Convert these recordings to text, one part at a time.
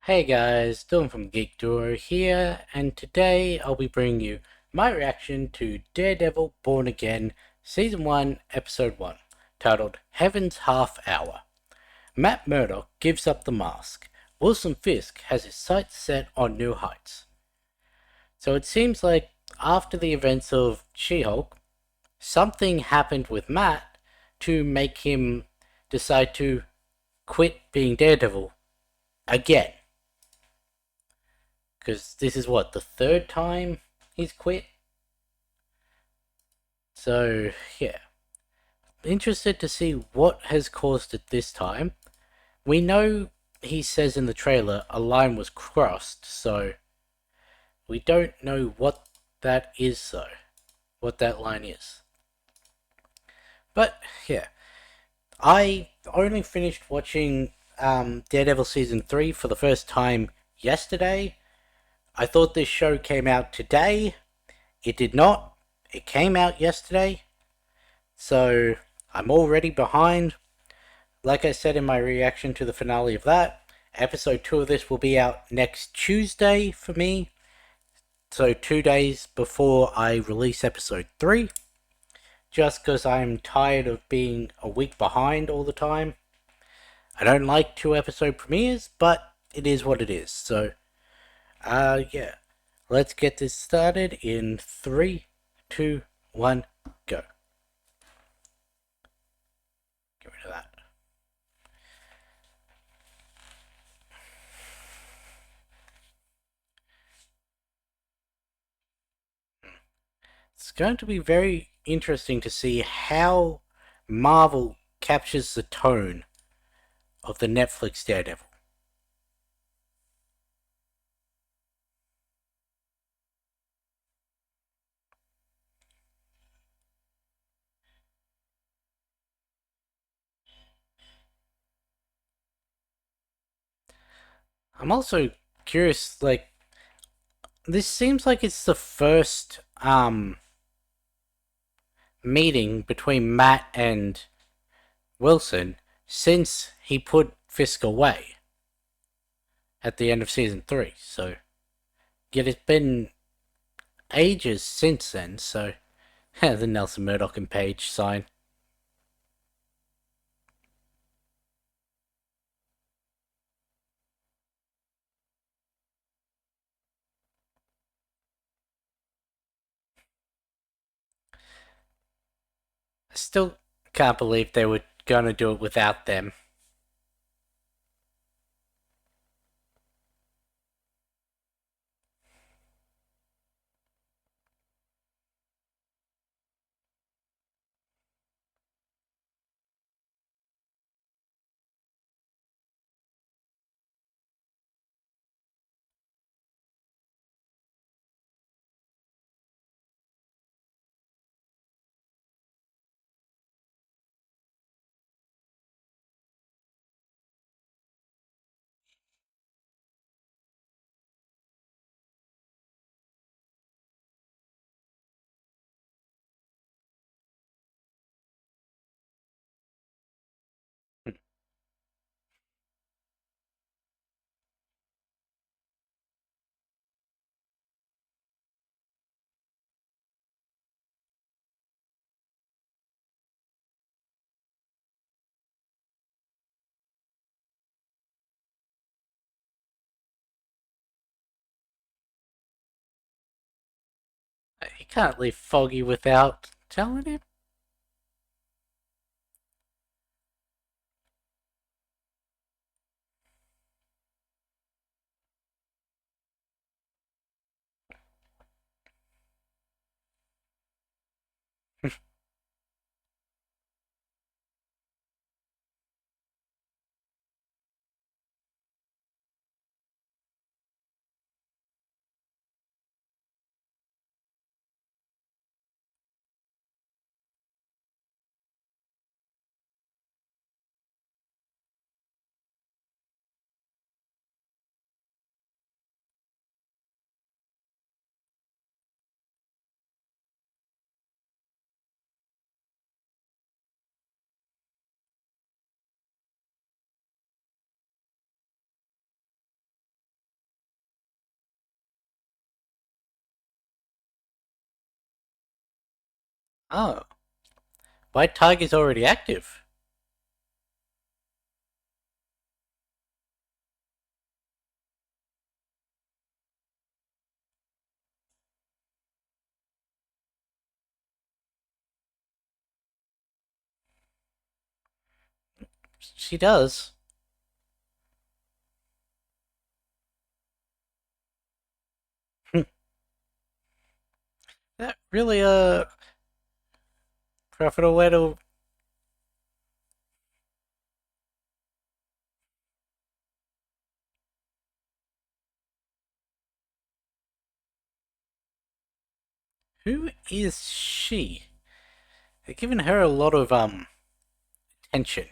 Hey guys, Dylan from Geek Duo here, and today I'll be bringing you my reaction to Daredevil Born Again, Season 1, Episode 1, titled Heaven's Half Hour. Matt Murdock gives up the mask. Wilson Fisk has his sights set on new heights. So it seems like after the events of She-Hulk, something happened with Matt to make him decide to quit being Daredevil again. Because this is what, the third time he's quit? So, yeah. Interested to see what has caused it this time. We know he says in the trailer a line was crossed, so we don't know what that is, though. What that line is. But, yeah. I only finished watching Daredevil Season 3 for the first time yesterday. I thought this show came out today. It did not. It came out yesterday. So I'm already behind. Like I said in my reaction to the finale of that, episode 2 of this will be out next Tuesday for me. So 2 days before I release episode 3. Just because I'm tired of being a week behind all the time. I don't like 2 episode premieres, but it is what it is. So, yeah. Let's get this started in 3, 2, 1, go. Get rid of that. It's going to be very interesting to see how Marvel captures the tone of the Netflix Daredevil. I'm also curious, like, this seems like it's the first meeting between Matt and Wilson since he put Fisk away at the end of season 3. So, yet it's been ages since then, so the Nelson Murdoch and Page sign. I still can't believe they were gonna do it without them. You can't leave Foggy without telling him. Oh, White Tiger's already active. She does. That really profitable way to. Who is she? They're giving her a lot of attention.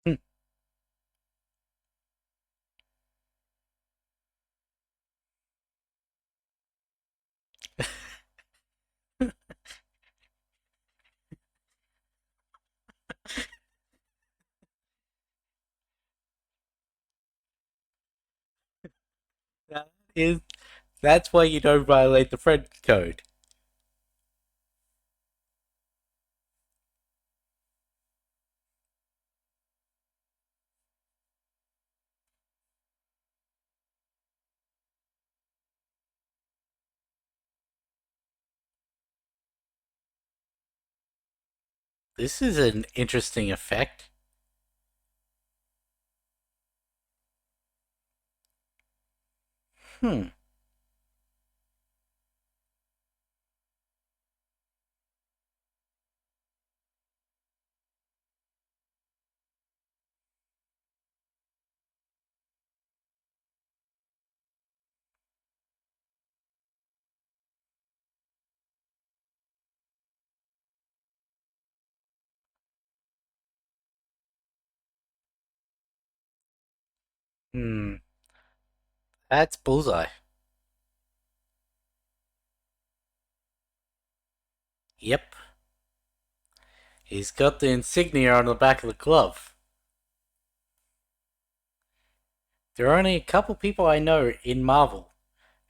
Hmm. That is that's why you don't violate the friend code. This is an interesting effect. Hmm. Hmm. That's Bullseye. Yep. He's got the insignia on the back of the glove. There are only a couple people I know in Marvel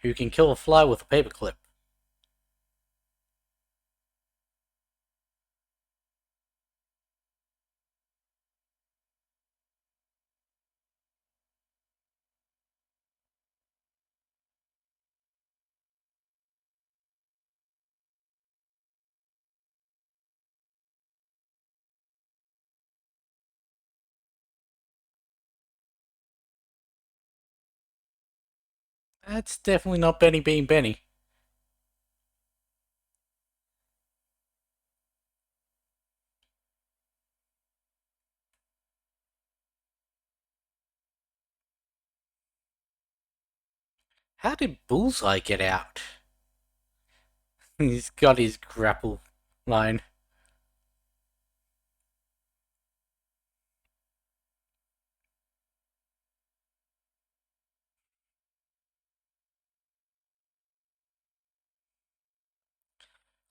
who can kill a fly with a paperclip. That's definitely not Benny being Benny. How did Bullseye get out? He's got his grapple line.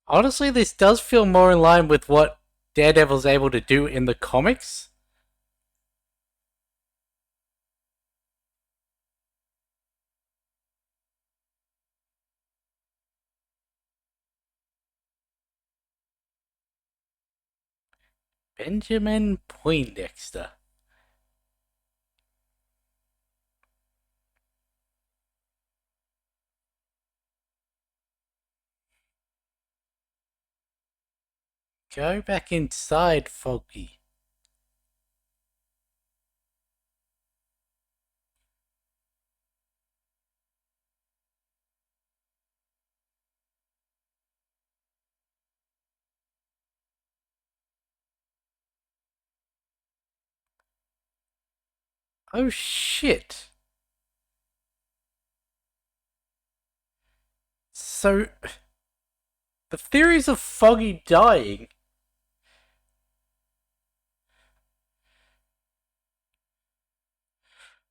Honestly, this does feel more in line with what Daredevil's able to do in the comics. Benjamin Poindexter. Go back inside, Foggy. Oh shit. So, the theories of Foggy dying.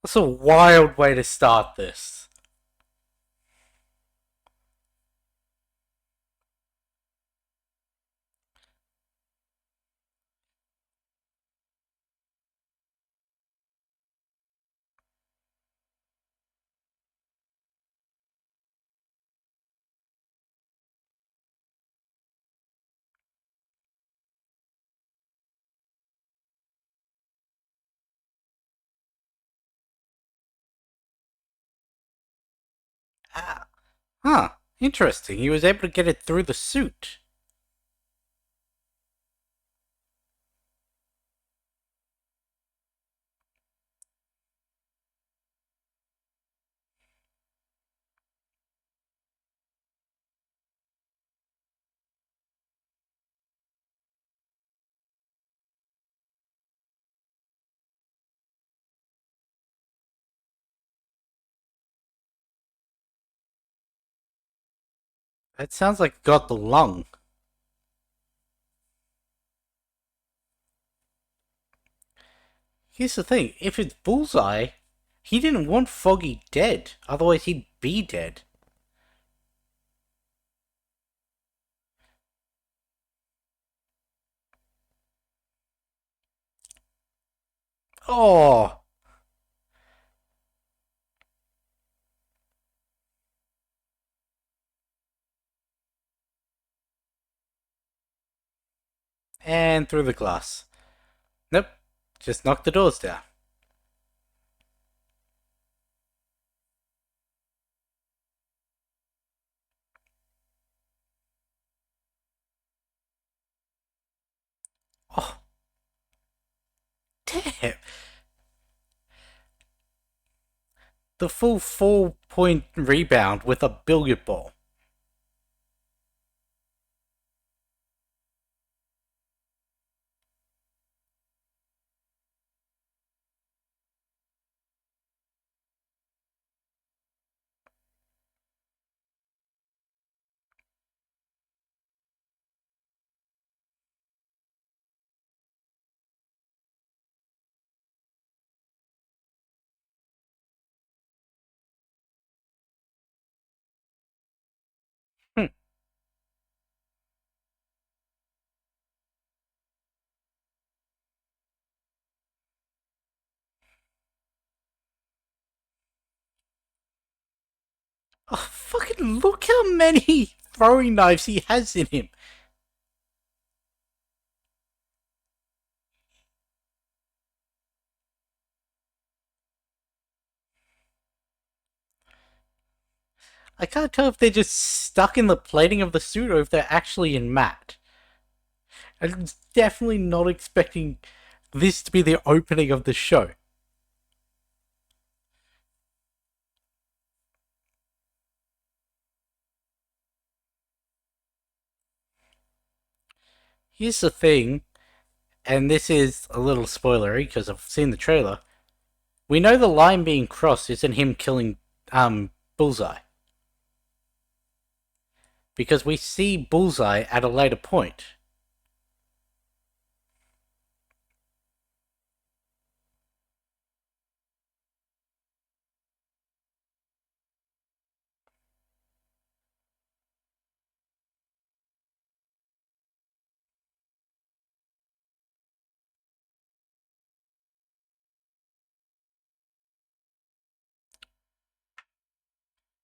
That's a wild way to start this. Ah, huh. Interesting. He was able to get it through the suit. That sounds like it got the lung. Here's the thing, if it's Bullseye, he didn't want Foggy dead, otherwise he'd be dead. Oh, and through the glass. Nope, just knocked the doors down. Oh, damn. The full 4-point rebound with a billiard ball. Hmm. Oh, fucking look how many throwing knives he has in him. I can't tell if they're just stuck in the plating of the suit or if they're actually in matte. I'm definitely not expecting this to be the opening of the show. Here's the thing, and this is a little spoilery because I've seen the trailer. We know the line being crossed isn't him killing Bullseye. Because we see Bullseye at a later point.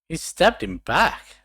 He stabbed him back.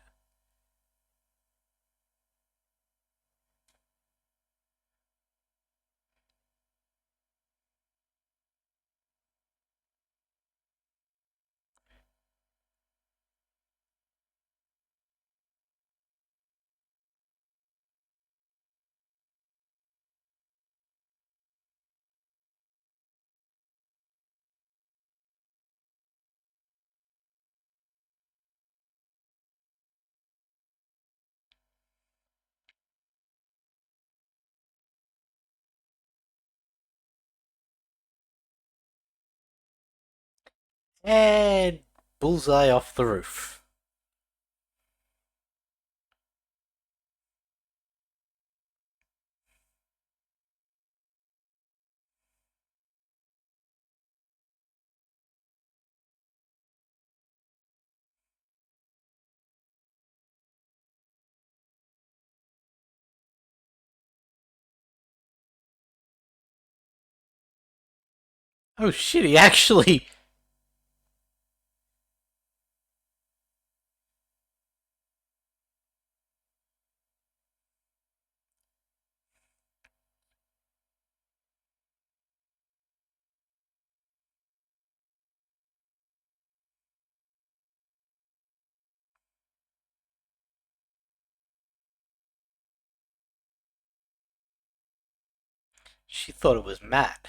And bullseye off the roof. Oh shit, he actually. She thought it was Matt.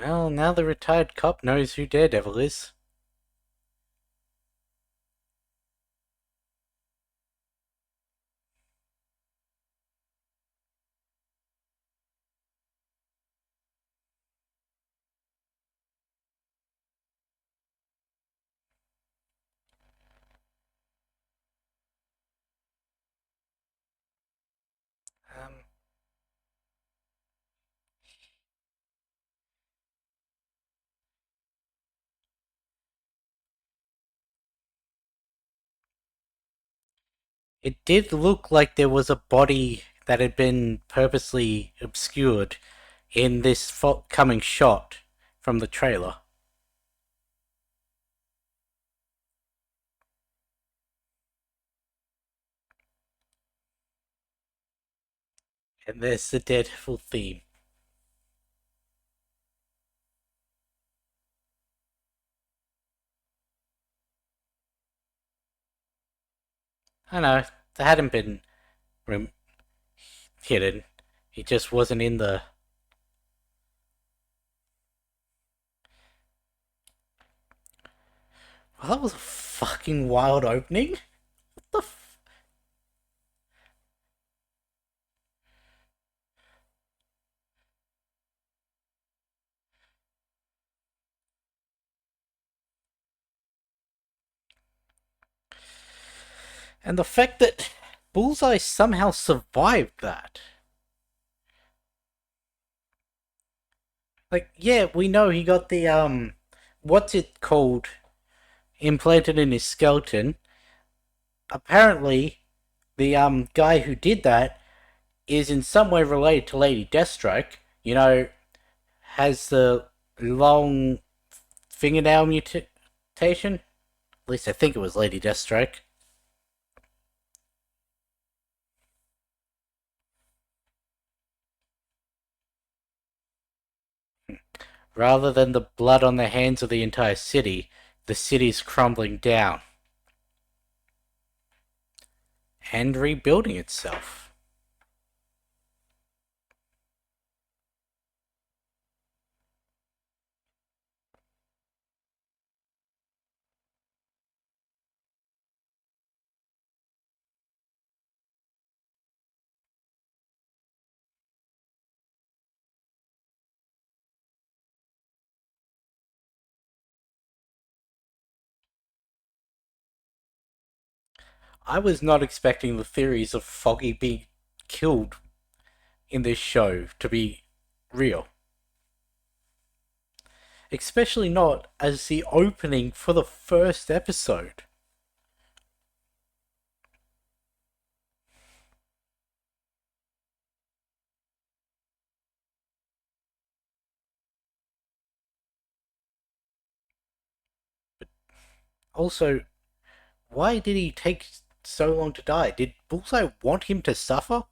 Well, now the retired cop knows who Daredevil is. Um, it did look like there was a body that had been purposely obscured in this coming shot from the trailer. And there's the Daredevil theme. I know, they hadn't been hidden. He just wasn't in the. Well, that was a fucking wild opening. What the And the fact that Bullseye somehow survived that. Like, yeah, we know he got the, what's it called? Implanted in his skeleton. Apparently, the, guy who did that is in some way related to Lady Deathstroke. You know, has the long fingernail mutation. At least I think it was Lady Deathstroke. Rather than the blood on the hands of the entire city, the city's crumbling down and rebuilding itself. I was not expecting the theories of Foggy being killed in this show to be real. Especially not as the opening for the first episode. Also, why did he take so long to die? Did Bullseye want him to suffer?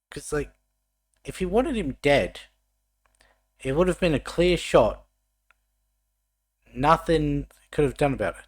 Because, like, if he wanted him dead, it would have been a clear shot. Nothing could have done about it.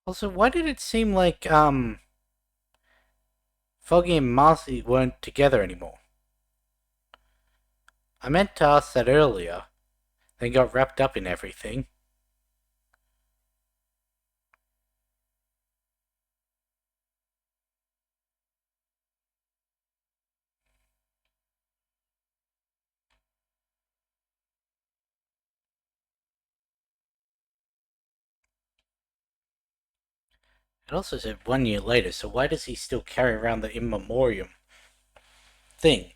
Also, why did it seem like, Foggy and Marcy weren't together anymore? I meant to ask that earlier, then got wrapped up in everything. It also said 1 year later, so why does he still carry around the in memoriam thing?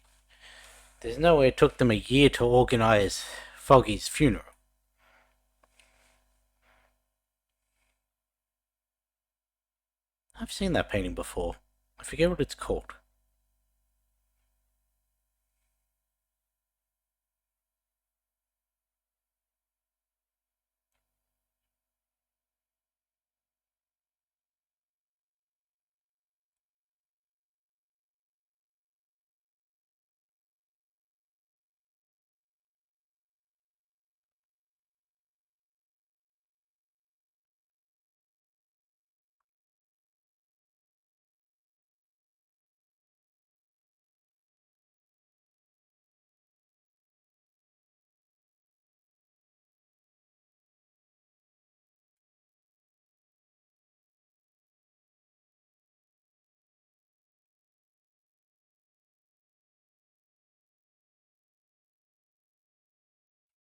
There's no way it took them a year to organize Foggy's funeral. I've seen that painting before. I forget what it's called.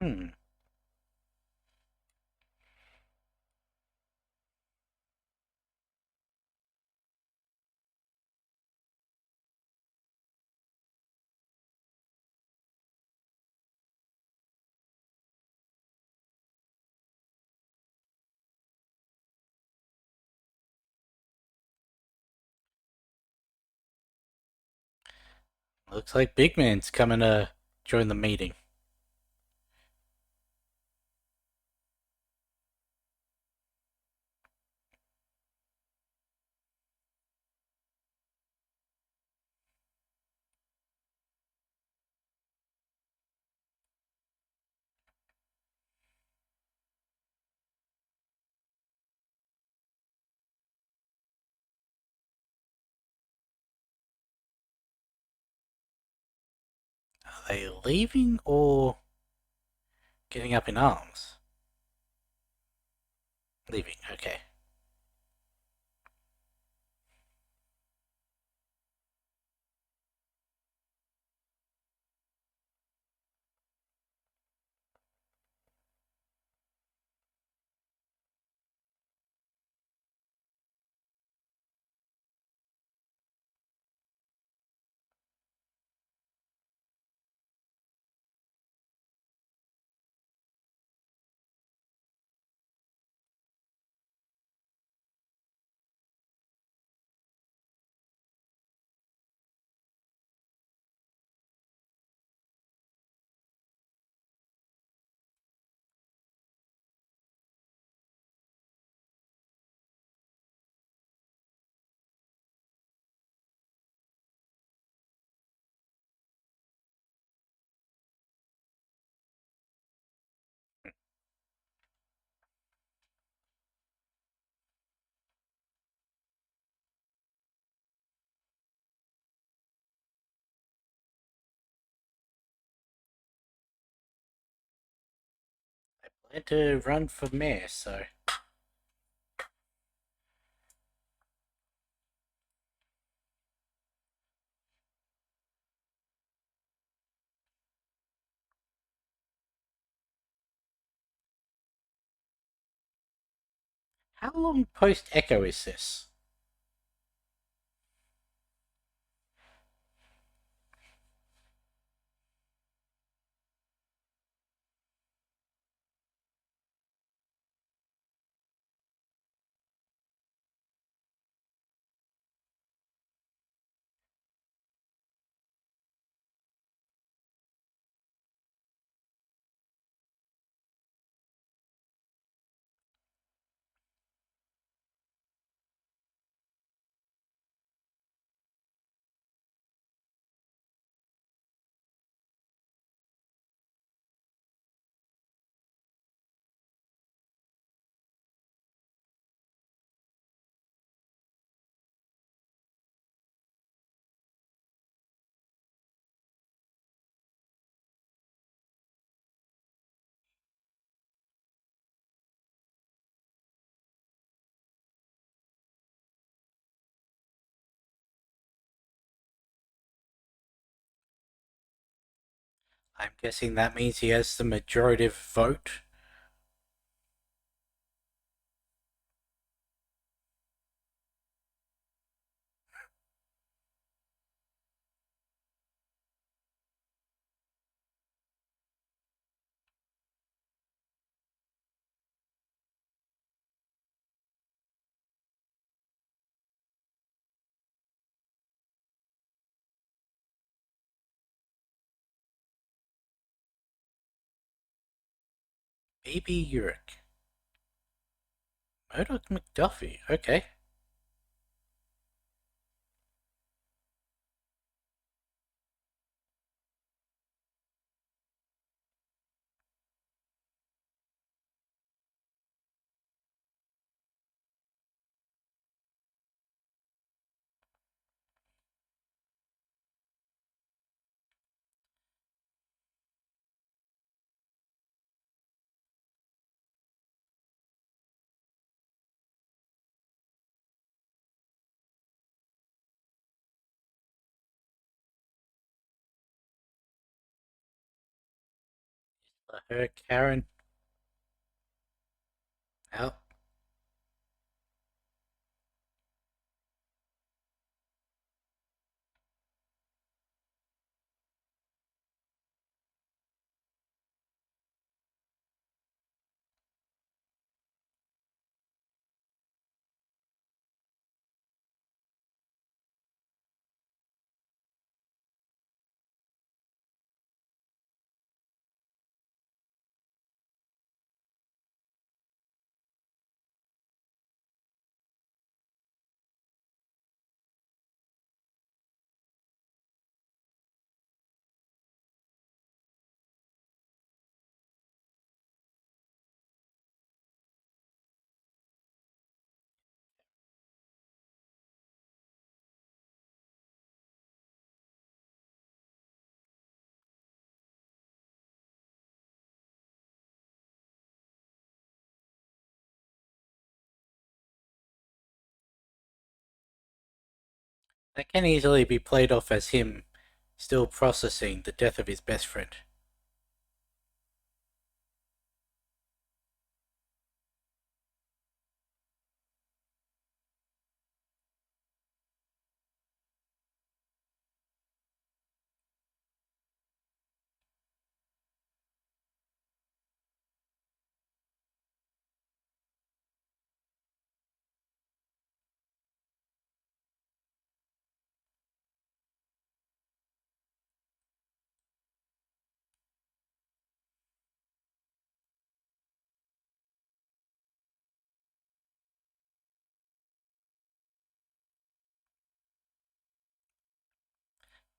Hmm. Looks like Big Man's coming to join the meeting. Are they leaving or getting up in arms? Leaving, okay. I plan to run for mayor, so. How long post Echo is this? I'm guessing that means he has the majority vote. Baby Urich. Murdoch McDuffie. Okay. Her Karen out. That can easily be played off as him still processing the death of his best friend.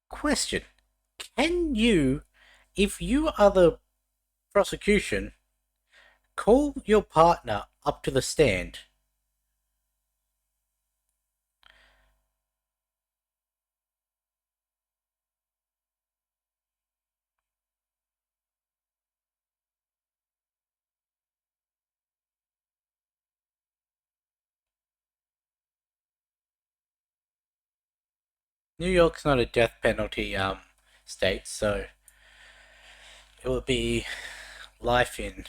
Question. Can you, if you are the prosecution, call your partner up to the stand? New York's not a death penalty state, so it would be life in.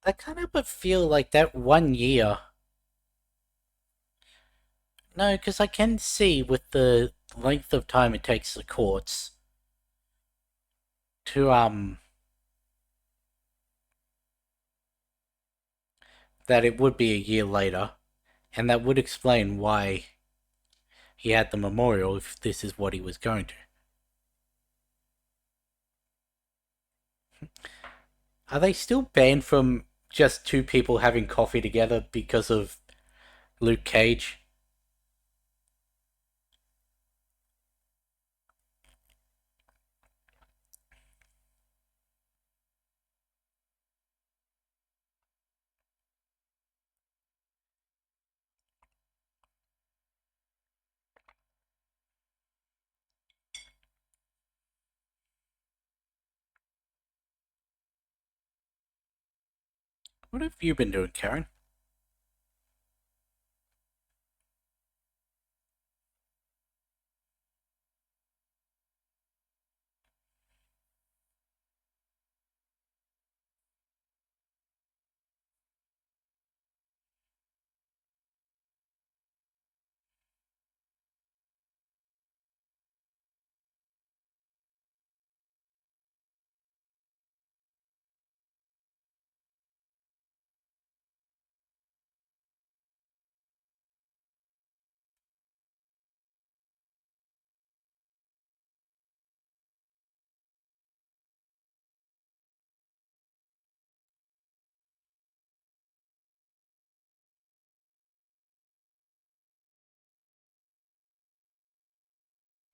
I kind of but feel like that 1 year. No, because I can see with the length of time it takes the courts to that it would be a year later, and that would explain why he had the memorial if this is what he was going to. Are they still banned from just two people having coffee together because of Luke Cage? What have you been doing, Karen?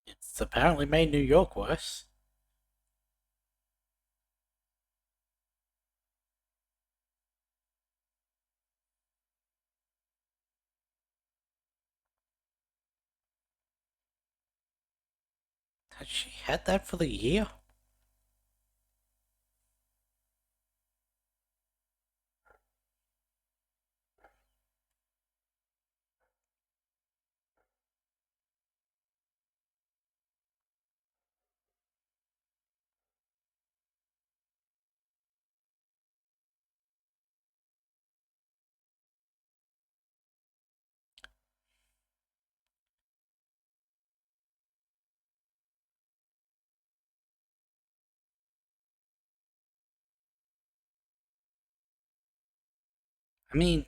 It's apparently made New York worse. Has she had that for the year? I mean,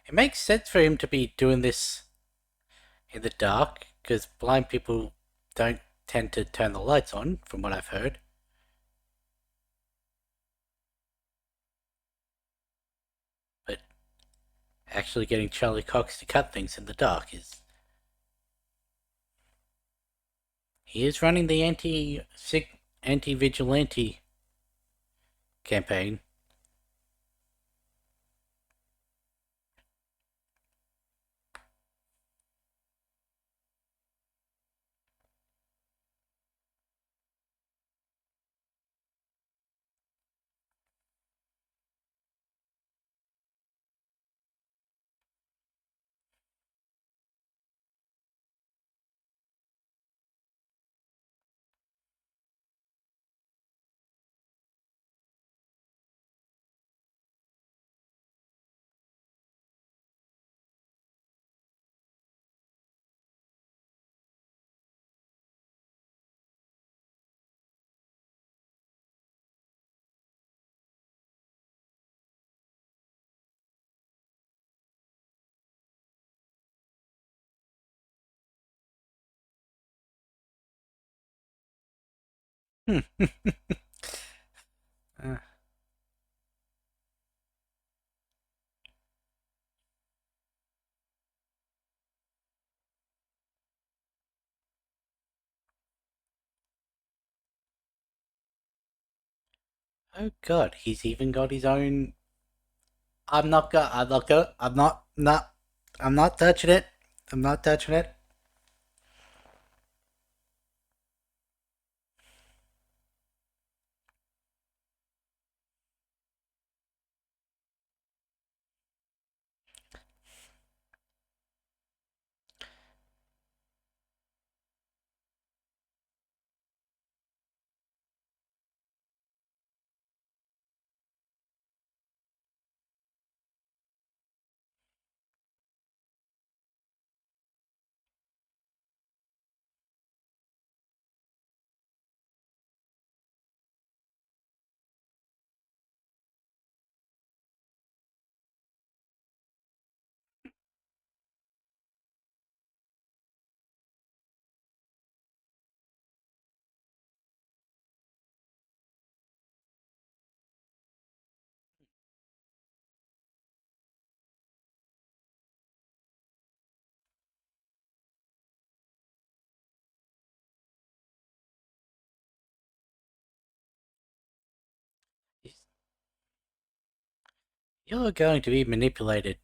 it makes sense for him to be doing this in the dark, because blind people don't tend to turn the lights on, from what I've heard. But actually getting Charlie Cox to cut things in the dark is... He is running the anti-vigilante campaign. Uh, oh god, he's even got his own... I'm not touching it. I'm not touching it. You're going to be manipulated.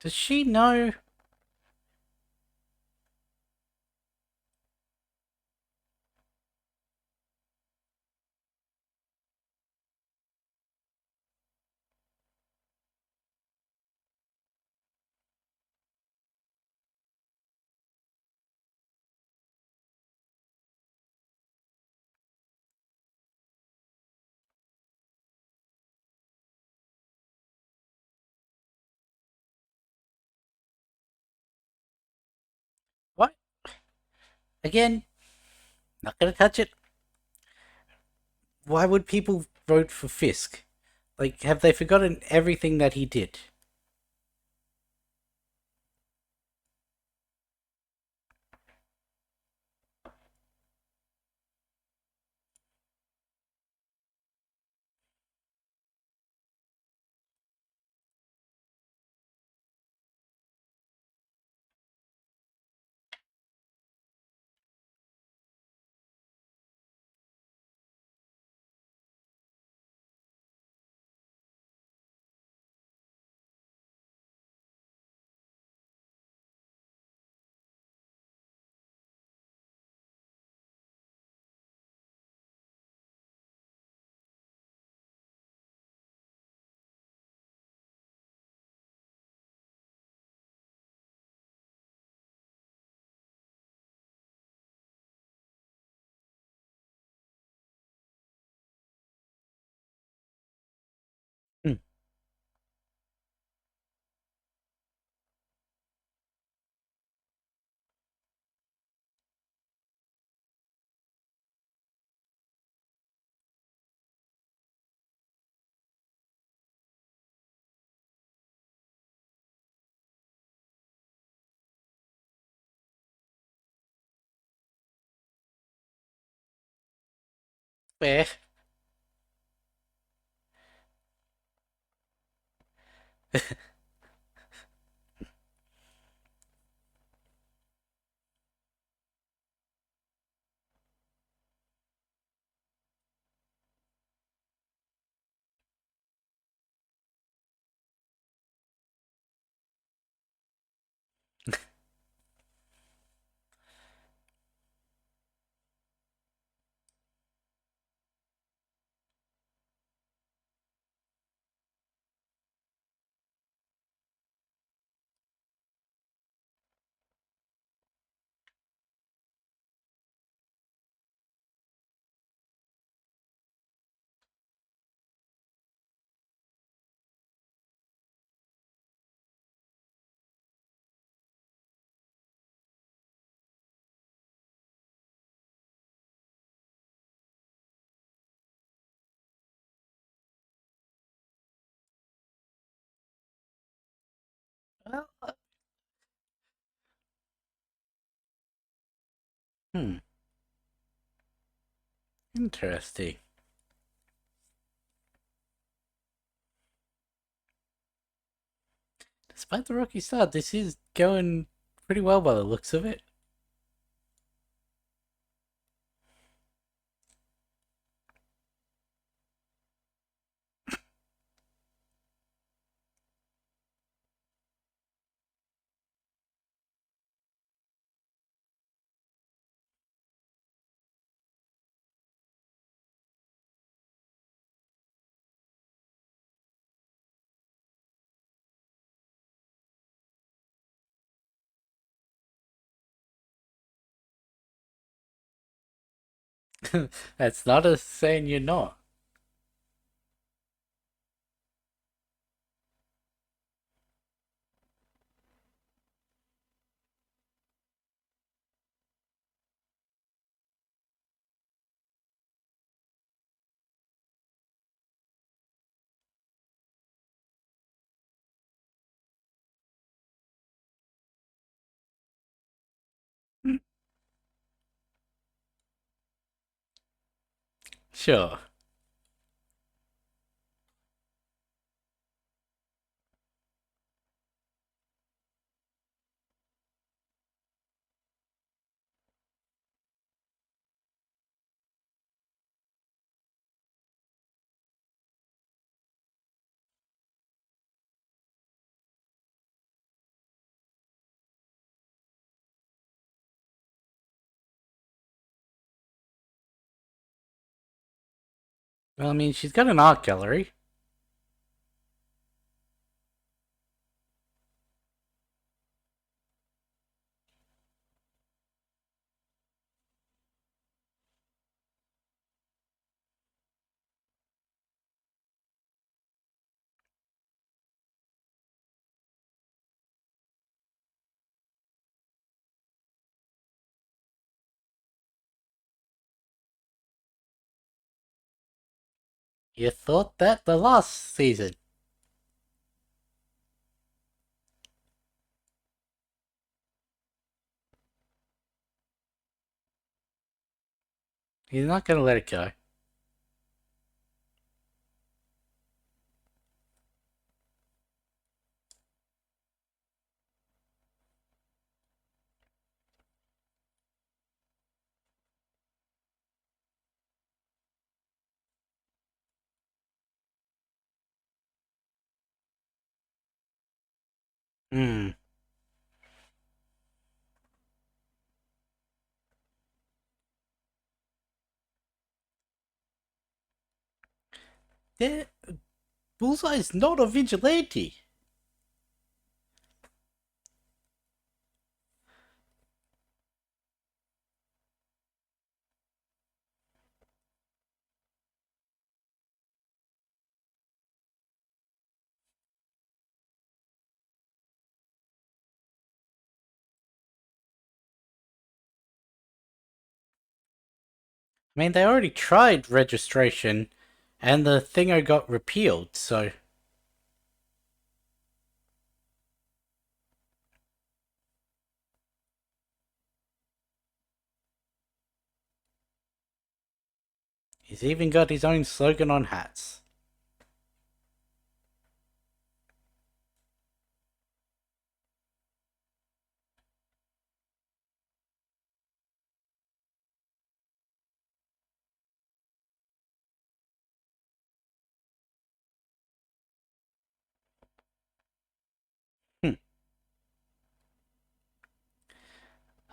Does she know? What? Again, not gonna touch it. Why would people vote for Fisk? Like, have they forgotten everything that he did? Hmm. Eh. Well, hmm. Interesting. Despite the rocky start, this is going pretty well by the looks of it. That's not a saying you're not. Hmm. Sure. Well, I mean, she's got an art gallery. You thought that the last season. He's not gonna let it go. Hmm. Yeah, Bullseye's not a vigilante. I mean, they already tried registration, and the thingo got repealed, so he's even got his own slogan on hats. Hmm.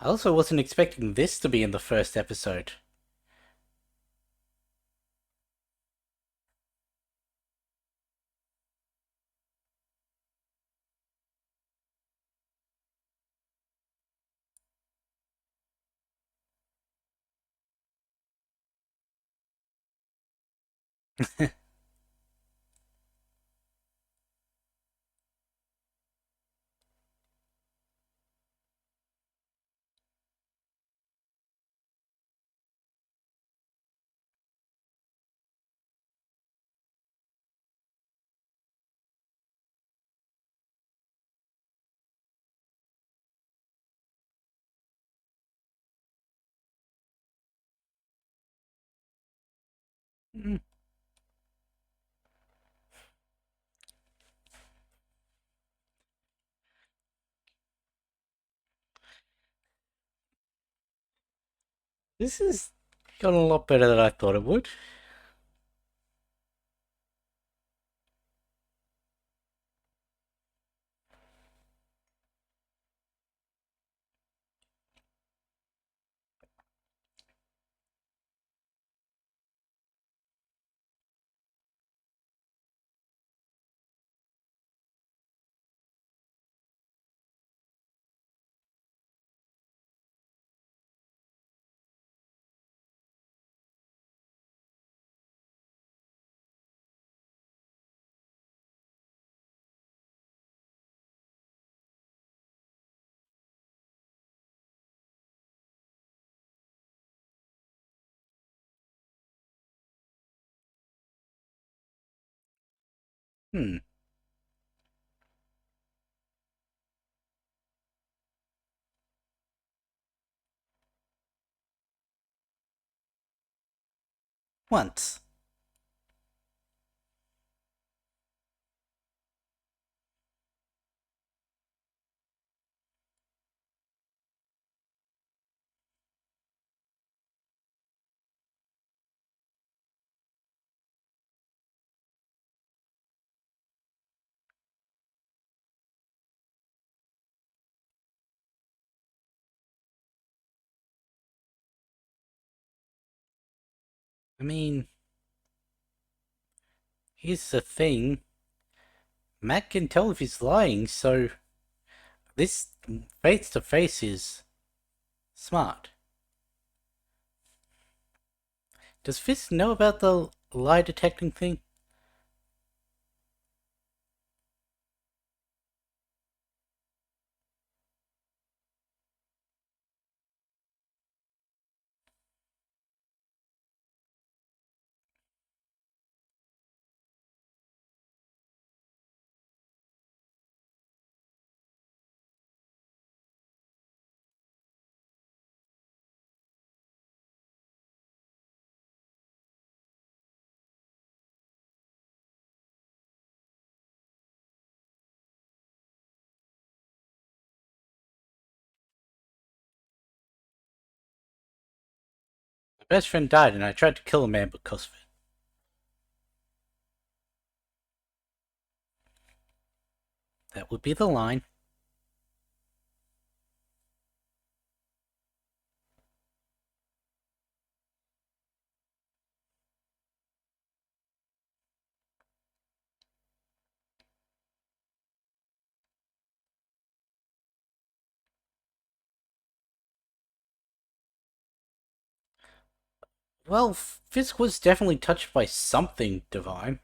I also wasn't expecting this to be in the first episode. Hmm. This has gone a lot better than I thought it would. Hmm. Once. I mean, here's the thing. Matt can tell if he's lying, so this face to face is smart. Does Fisk know about the lie detecting thing? My best friend died and I tried to kill a man because of it. That would be the line. Well, Fisk was definitely touched by something divine.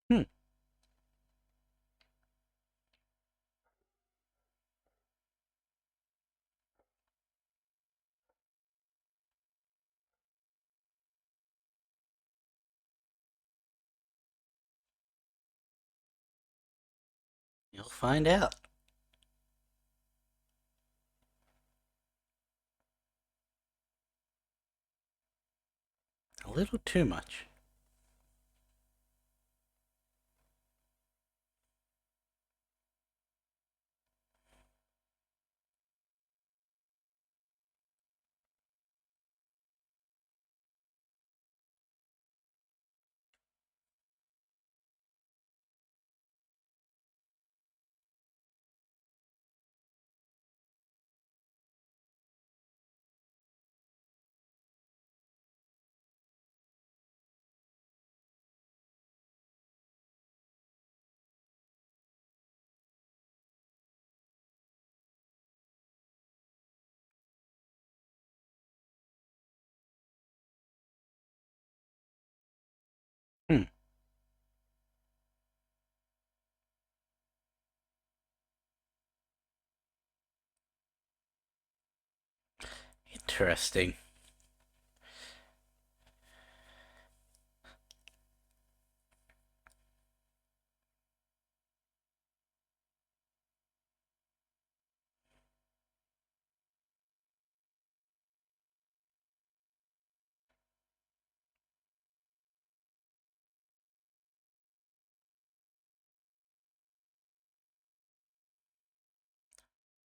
Hmm. You'll find out. A little too much. Hmm. Interesting.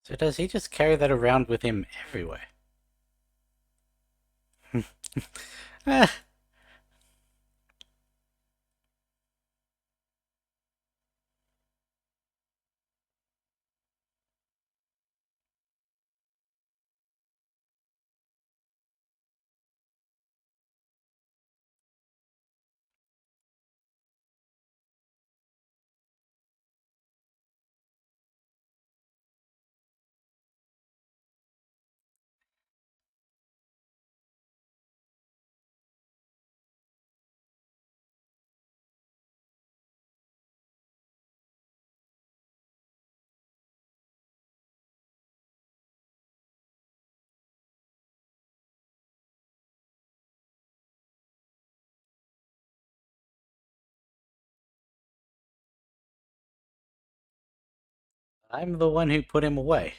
So does he just carry that around with him everywhere? Ah, I'm the one who put him away.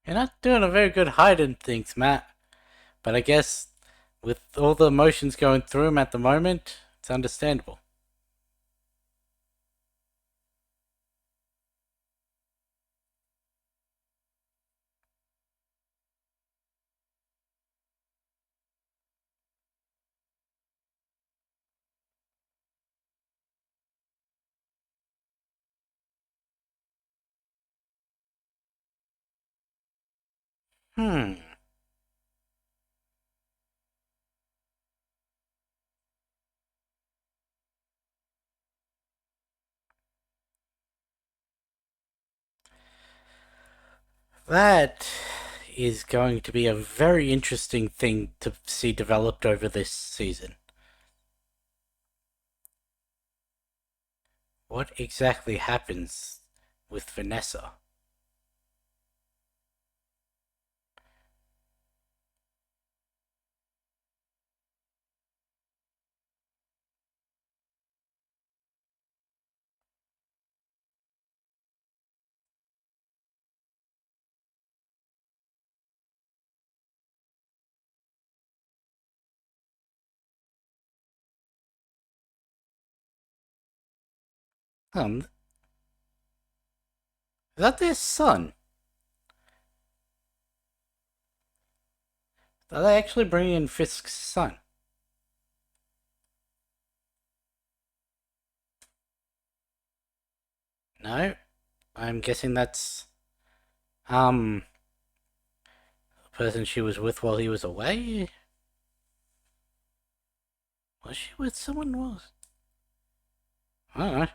You're not doing a very good hiding things, Matt. But I guess with all the emotions going through him at the moment, it's understandable. Hmm. That is going to be a very interesting thing to see developed over this season. What exactly happens with Vanessa? Is that their son? Are they actually bringing in Fisk's son? No, I'm guessing that's um the person she was with while he was away. Was she with someone else? I don't know.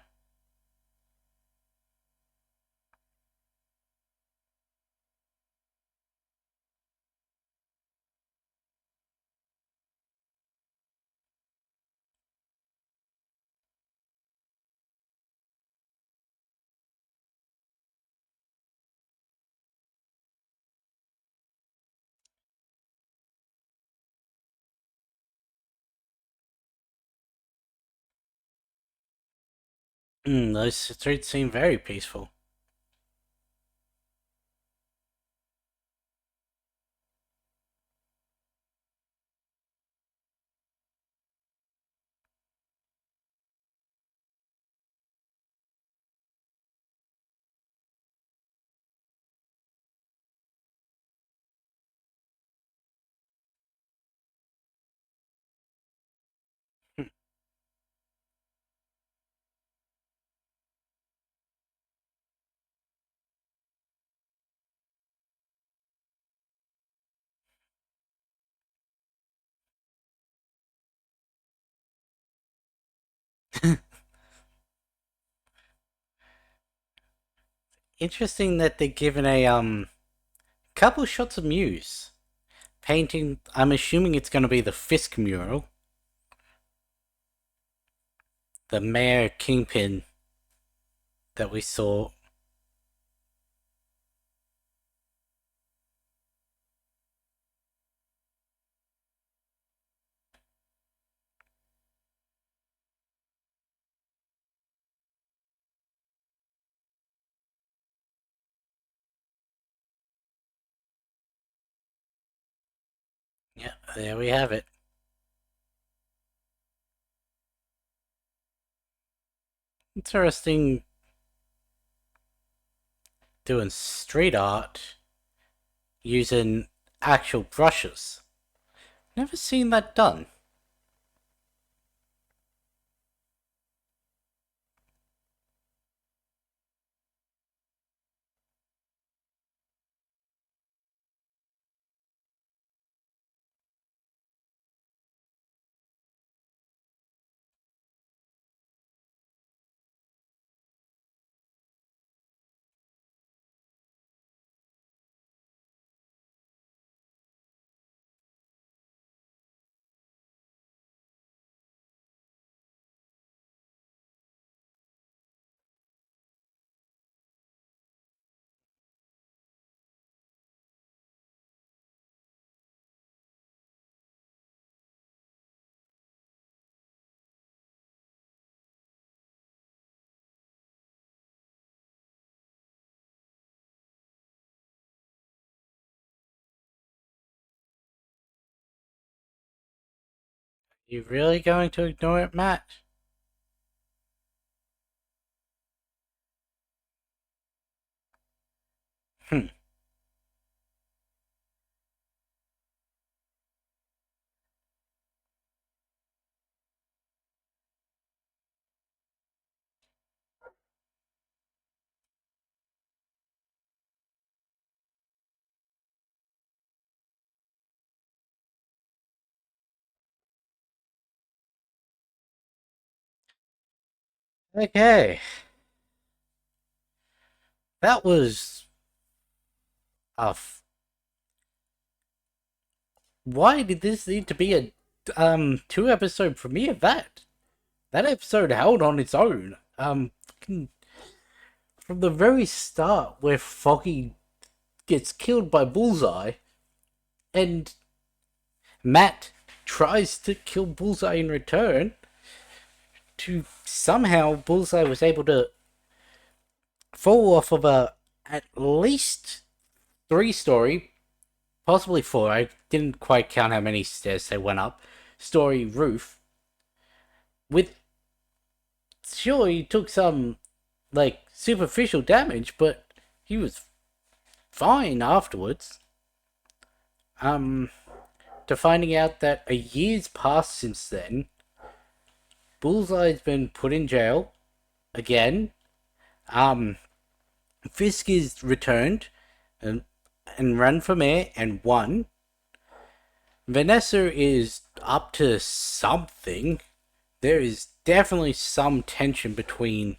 Those streets seem very peaceful. Interesting that they're given a couple shots of Muse painting. I'm assuming it's going to be the Fisk mural, the Mayor Kingpin that we saw. Yeah, there we have it. Interesting doing street art using actual brushes. Never seen that done. You really going to ignore it, Matt? Hmm. Okay. That was a. Why did this need to be a 2 episode premiere? That episode held on its own. From the very start, where Foggy gets killed by Bullseye, and Matt tries to kill Bullseye in return, to somehow Bullseye was able to fall off of a at least 3 story, possibly 4. I didn't quite count how many stairs they went up. Story roof with sure he took some like superficial damage, but he was fine afterwards. Um, to finding out that a year's passed since then, Bullseye's been put in jail again. Um, Fisk is returned and run for mayor and won. Vanessa is up to something. There is definitely some tension between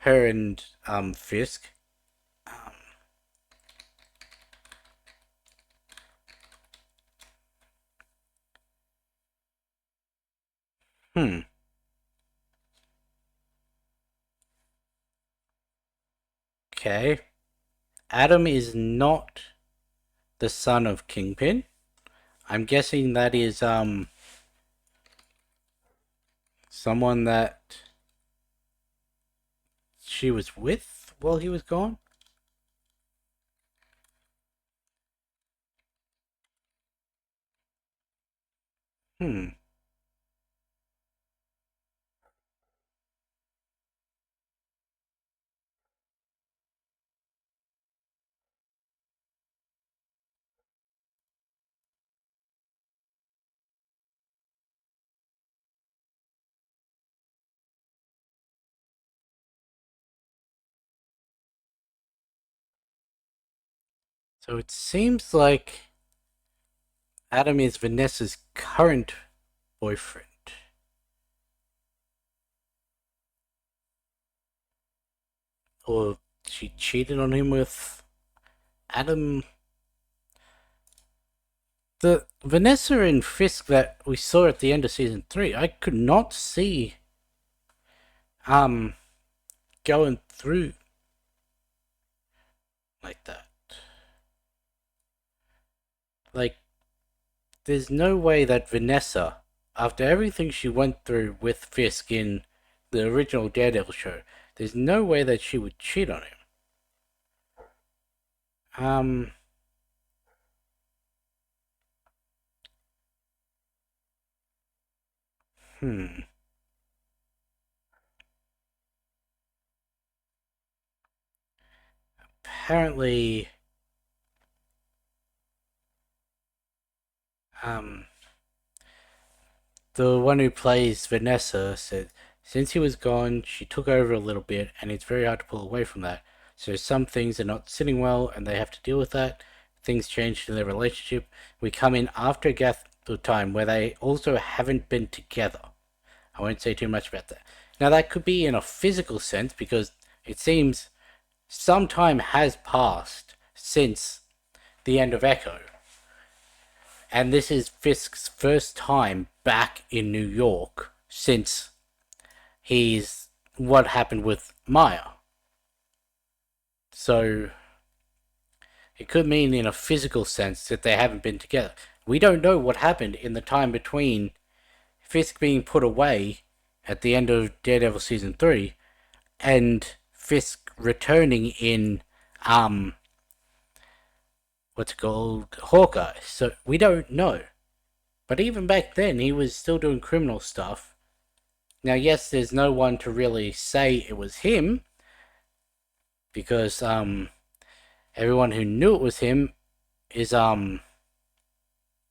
her and Fisk. Um, hmm. Okay. Adam is not the son of Kingpin. I'm guessing that is someone that she was with while he was gone. Hmm. So it seems like Adam is Vanessa's current boyfriend. Or she cheated on him with Adam. The Vanessa and Fisk that we saw at the end of season 3, I could not see um going through like that. Like, there's no way that Vanessa, after everything she went through with Fisk in the original Daredevil show, there's no way that she would cheat on him. Um, hmm. Apparently, um, the one who plays Vanessa said since he was gone, she took over a little bit, and it's very hard to pull away from that. So some things are not sitting well, and they have to deal with that. Things changed in their relationship. We come in after a gap of time where they also haven't been together. I won't say too much about that. Now that could be in a physical sense because it seems some time has passed since the end of Echo, and this is Fisk's first time back in New York since he's what happened with Maya. So it could mean in a physical sense that they haven't been together. We don't know what happened in the time between Fisk being put away at the end of Daredevil season 3 and Fisk returning in what's it called, Hawkeye. So we don't know. But even back then, he was still doing criminal stuff. Now, yes, there's no one to really say it was him, because everyone who knew it was him is not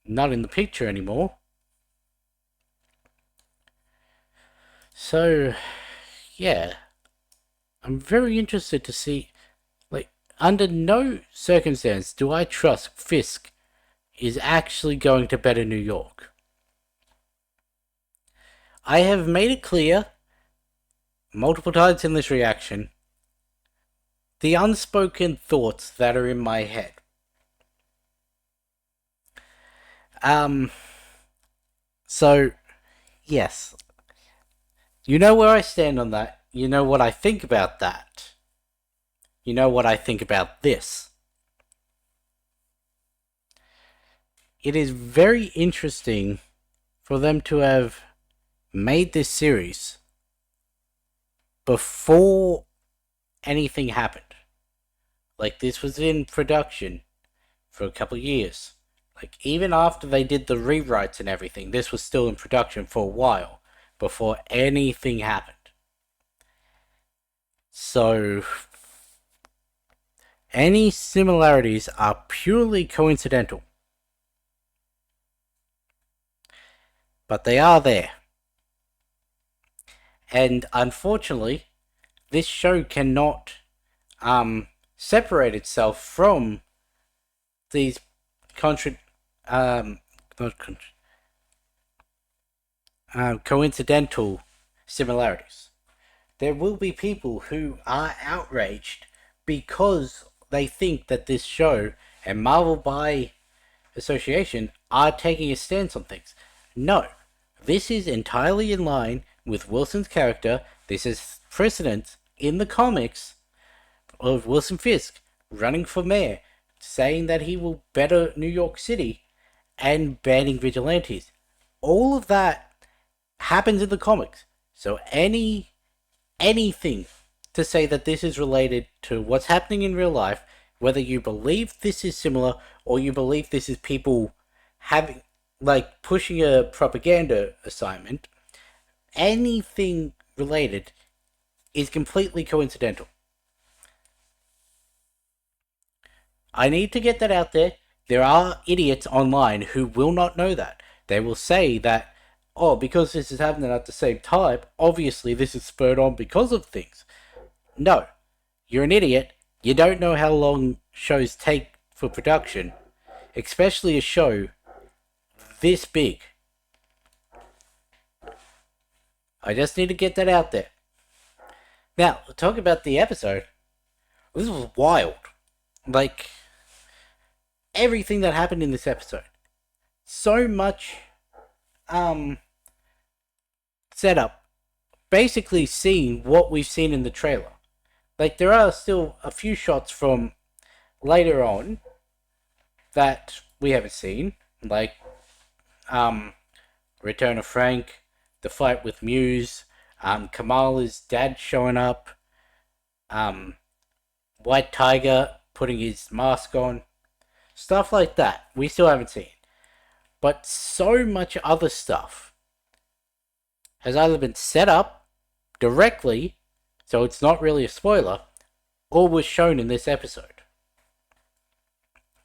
in the picture anymore. So, yeah, I'm very interested to see, like, under no circumstance do I trust Fisk is actually going to better New York. I have made it clear multiple times in this reaction the unspoken thoughts that are in my head. So, yes. You know where I stand on that. You know what I think about that. You know what I think about this. It is very interesting for them to have made this series before anything happened. Like, this was in production for a couple of years. Like, even after they did the rewrites and everything, this was still in production for a while before anything happened. So, any similarities are purely coincidental. But they are there. And unfortunately, this show cannot separate itself from these coincidental similarities. There will be people who are outraged because they think that this show and Marvel by association are taking a stance on things. No, this is entirely in line with Wilson's character. This is precedent in the comics of Wilson Fisk running for mayor, saying that he will better New York City and banning vigilantes. All of that happens in the comics. So anything to say that this is related to what's happening in real life, whether you believe this is similar or you believe this is people having, like, pushing a propaganda assignment, anything related is completely coincidental. I need to get that out there. There are idiots online who will not know that. They will say that, oh, because this is happening at the same time, obviously this is spurred on because of things. No, you're an idiot. You don't know how long shows take for production, especially a show this big. I just need to get that out there. Now, talk about the episode. This was wild. Like, everything that happened in this episode. So much setup. Basically seeing what we've seen in the trailer. Like, there are still a few shots from later on that we haven't seen. Like, Return of Frank, the fight with Muse, Kamala's dad showing up, White Tiger putting his mask on, stuff like that. We still haven't seen. But so much other stuff has either been set up directly, so it's not really a spoiler, or was shown in this episode.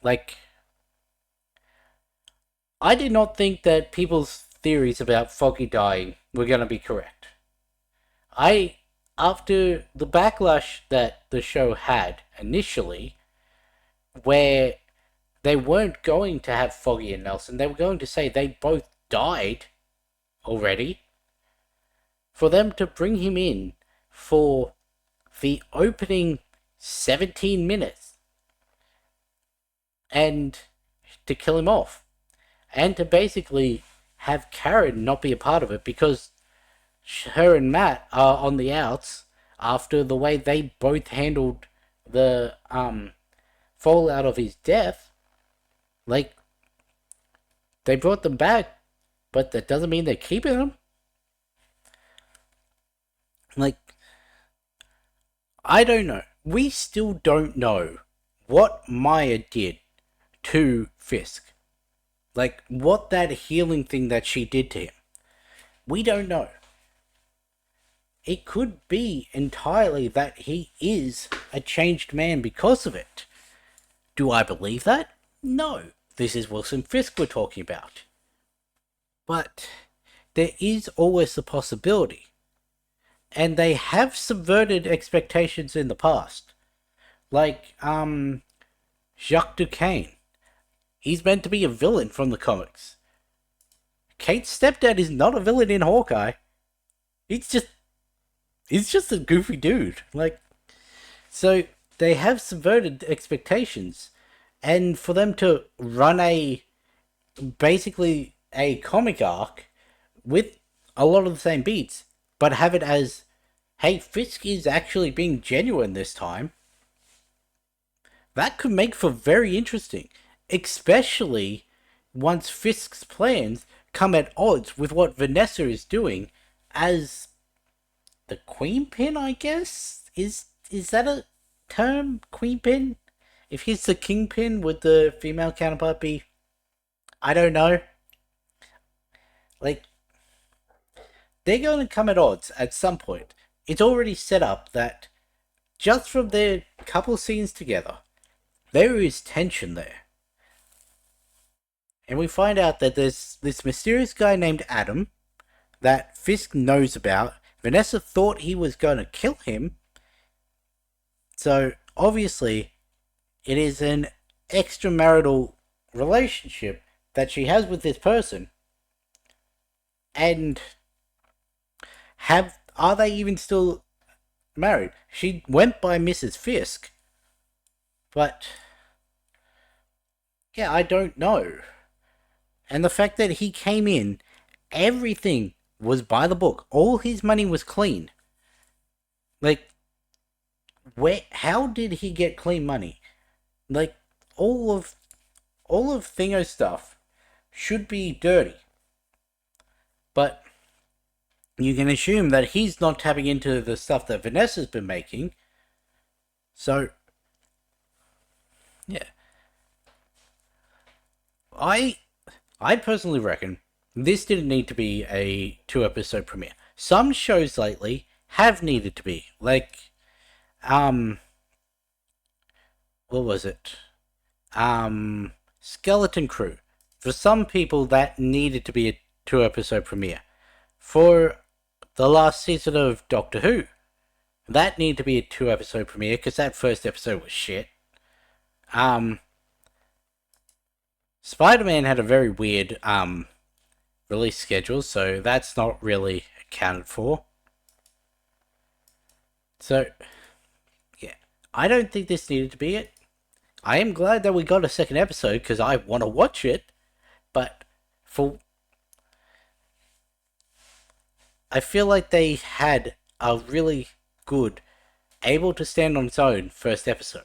Like, I did not think that people's theories about Foggy dying were going to be correct. After the backlash that the show had initially, where they weren't going to have Foggy and Nelson, they were going to say they both died already, for them to bring him in for the opening 17 minutes and to kill him off, and to basically have Karen not be a part of it because her and Matt are on the outs after the way they both handled the fallout of his death. Like, they brought them back, but that doesn't mean they're keeping them. Like, I don't know. We still don't know what Maya did to Fisk. Like, what that healing thing that she did to him. We don't know. It could be entirely that he is a changed man because of it. Do I believe that? No. This is Wilson Fisk we're talking about. But there is always the possibility. And they have subverted expectations in the past. Like, Jacques Duquesne. He's meant to be a villain from the comics. Kate's stepdad is not a villain in Hawkeye. He's just a goofy dude. Like, so they have subverted expectations. And for them to run basically a comic arc with a lot of the same beats, but have it as, hey, Fisk is actually being genuine this time, that could make for very interesting. Especially once Fisk's plans come at odds with what Vanessa is doing as the Queenpin, I guess? Is that a term? Queenpin? If he's the Kingpin, would the female counterpart be? I don't know. Like, they're going to come at odds at some point. It's already set up that just from their couple scenes together, there is tension there. And we find out that there's this mysterious guy named Adam that Fisk knows about. Vanessa thought he was going to kill him. So, obviously, it is an extramarital relationship that she has with this person. And are they even still married? She went by Mrs. Fisk. But, yeah, I don't know. And the fact that he came in, everything was by the book. All his money was clean. Like, how did he get clean money? Like, all of Thingo's stuff should be dirty. But you can assume that he's not tapping into the stuff that Vanessa's been making. So, yeah. I personally reckon this didn't need to be a 2-episode premiere. Some shows lately have needed to be. Like, what was it? Skeleton Crew. For some people, that needed to be a 2-episode premiere. For the last season of Doctor Who, that needed to be a 2-episode premiere because that first episode was shit. Spider-Man had a very weird release schedule, so that's not really accounted for. So, yeah, I don't think this needed to be it. I am glad that we got a second episode because I want to watch it, but I feel like they had a really good, able to stand on its own first episode.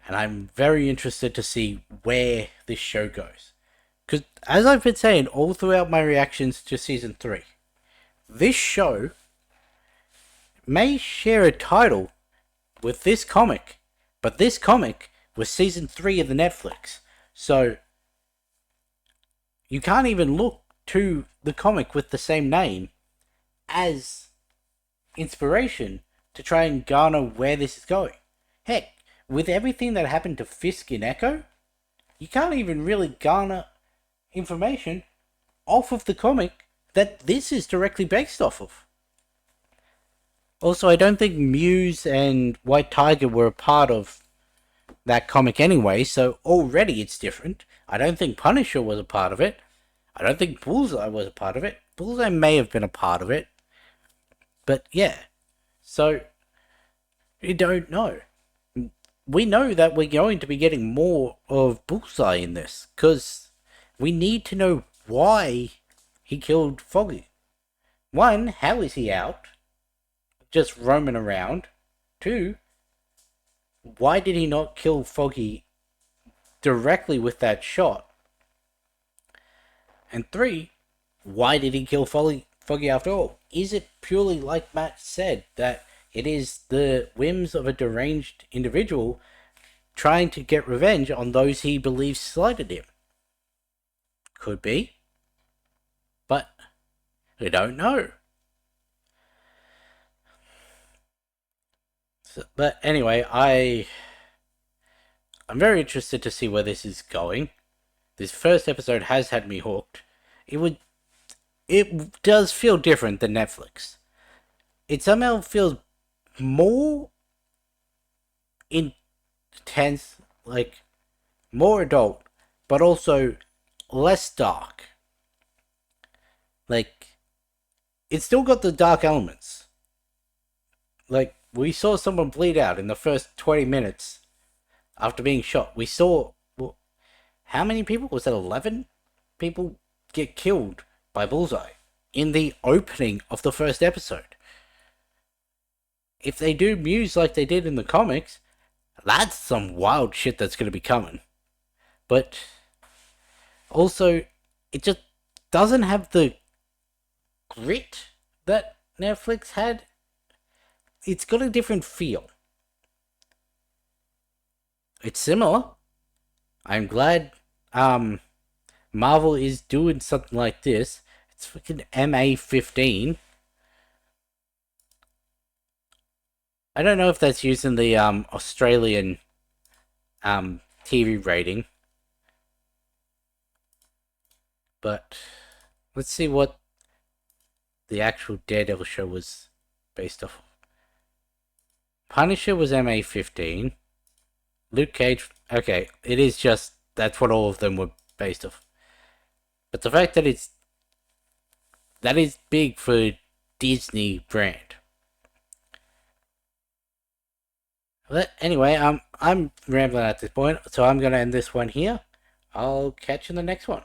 And I'm very interested to see where this show goes. Because, as I've been saying all throughout my reactions to Season 3, this show may share a title with this comic, but this comic was Season 3 of the Netflix. So, you can't even look to the comic with the same name as inspiration to try and garner where this is going. Heck, with everything that happened to Fisk in Echo, you can't even really garner information off of the comic that this is directly based off of. Also, I don't think Muse and White Tiger were a part of that comic anyway, so already it's different. I don't think Punisher was a part of it. I don't think Bullseye was a part of it. Bullseye may have been a part of it. But yeah, so you don't know. We know that we're going to be getting more of Bullseye in this, because we need to know why he killed Foggy. One, how is he out? Just roaming around. Two, why did he not kill Foggy directly with that shot? And three, why did he kill Foggy after all? Is it purely like Matt said, that it is the whims of a deranged individual trying to get revenge on those he believes slighted him. Could be, but we don't know. But anyway, I'm very interested to see where this is going. This first episode has had me hooked. It does feel different than Netflix. It somehow feels more intense, like more adult, but also less dark. Like, it's still got the dark elements. Like, we saw someone bleed out in the first 20 minutes after being shot. We saw, well, how many people? Was it 11 people get killed by Bullseye in the opening of the first episode? If they do Muse like they did in the comics, that's some wild shit that's going to be coming. But also, it just doesn't have the grit that Netflix had. It's got a different feel. It's similar. I'm glad Marvel is doing something like this. It's freaking MA15. I don't know if that's using the Australian TV rating. But let's see what the actual Daredevil show was based off of. Punisher was MA15. Luke Cage, okay, it is just, that's what all of them were based off. But the fact that that is big for Disney brand. But anyway, I'm rambling at this point, so I'm going to end this one here. I'll catch you in the next one.